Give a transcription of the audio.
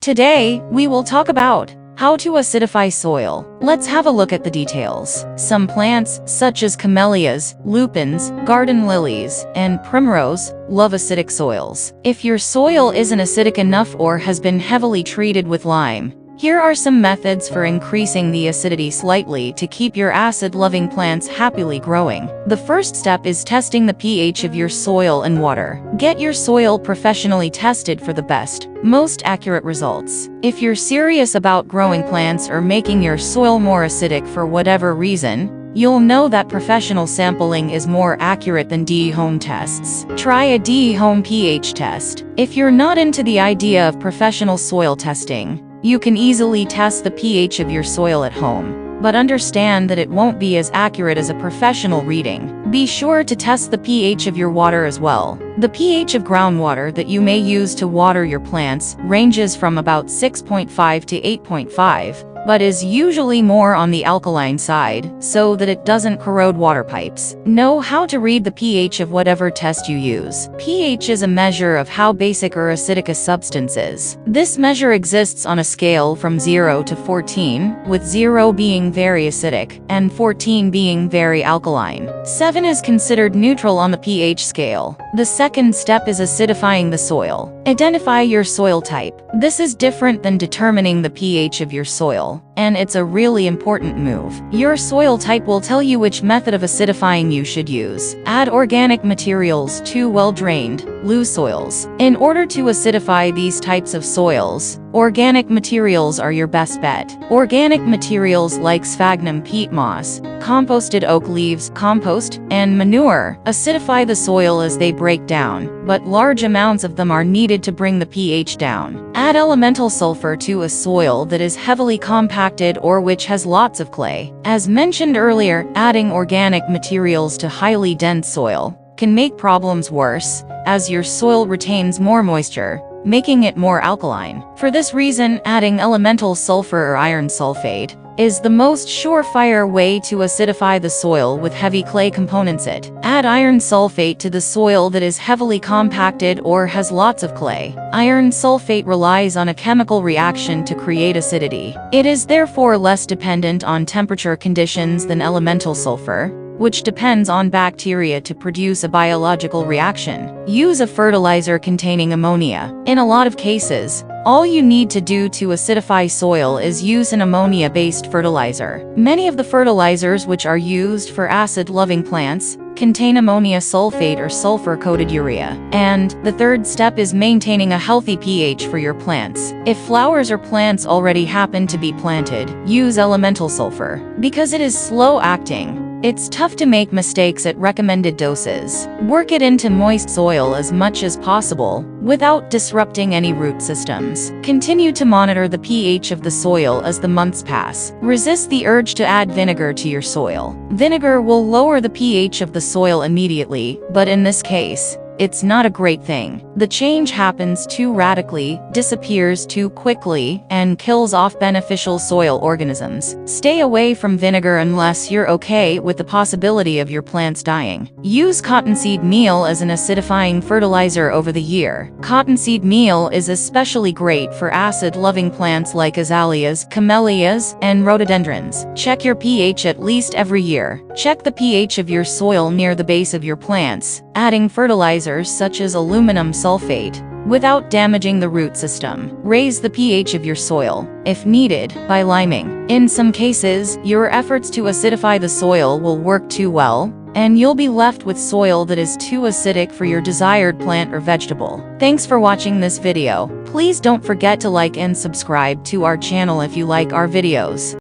Today, we will talk about how to acidify soil. Let's have a look at the details. Some plants, such as camellias, lupins, garden lilies, and primrose, love acidic soils. If your soil isn't acidic enough or has been heavily treated with lime, here are some methods for increasing the acidity slightly to keep your acid-loving plants happily growing. The first step is testing the pH of your soil and water. Get your soil professionally tested for the best, most accurate results. If you're serious about growing plants or making your soil more acidic for whatever reason, you'll know that professional sampling is more accurate than de-home tests. Try a de-home pH test. If you're not into the idea of professional soil testing, you can easily test the pH of your soil at home, but understand that it won't be as accurate as a professional reading. Be sure to test the pH of your water as well. The pH of groundwater that you may use to water your plants ranges from about 6.5 to 8.5, but is usually more on the alkaline side, so that it doesn't corrode water pipes. Know how to read the pH of whatever test you use. pH is a measure of how basic or acidic a substance is. This measure exists on a scale from 0 to 14, with 0 being very acidic, and 14 being very alkaline. 7 is considered neutral on the pH scale. The second step is acidifying the soil. Identify your soil type. This is different than determining the pH of your soil, and it's a really important move. Your soil type will tell you which method of acidifying you should use. Add organic materials to well-drained, loose soils. In order to acidify these types of soils, organic materials are your best bet. Organic materials like sphagnum peat moss, composted oak leaves, compost, and manure acidify the soil as they break down, but large amounts of them are needed to bring the pH down. Add elemental sulfur to a soil that is heavily compacted or which has lots of clay. As mentioned earlier, adding organic materials to highly dense soil can make problems worse, as your soil retains more moisture, making it more alkaline. For this reason, adding elemental sulfur or iron sulfate is the most surefire way to acidify the soil with heavy clay components. Add iron sulfate to the soil that is heavily compacted or has lots of clay. Iron sulfate relies on a chemical reaction to create acidity. It is therefore less dependent on temperature conditions than elemental sulfur, which depends on bacteria to produce a biological reaction. Use a fertilizer containing ammonia. In a lot of cases, all you need to do to acidify soil is use an ammonia-based fertilizer. Many of the fertilizers which are used for acid-loving plants contain ammonia sulfate or sulfur-coated urea. And the third step is maintaining a healthy pH for your plants. If flowers or plants already happen to be planted, use elemental sulfur. Because it is slow-acting, it's tough to make mistakes at recommended doses. Work it into moist soil as much as possible, without disrupting any root systems. Continue to monitor the pH of the soil as the months pass. Resist the urge to add vinegar to your soil. Vinegar will lower the pH of the soil immediately, but in this case, it's not a great thing. The change happens too radically, disappears too quickly, and kills off beneficial soil organisms. Stay away from vinegar unless you're okay with the possibility of your plants dying. Use cottonseed meal as an acidifying fertilizer over the year. Cottonseed meal is especially great for acid-loving plants like azaleas, camellias, and rhododendrons. Check your pH at least every year. Check the pH of your soil near the base of your plants, adding fertilizers such as aluminum sulfate without damaging the root system. Raise the pH of your soil, if needed, by liming. In some cases, your efforts to acidify the soil will work too well, and you'll be left with soil that is too acidic for your desired plant or vegetable. Thanks for watching this video. Please don't forget to like and subscribe to our channel if you like our videos.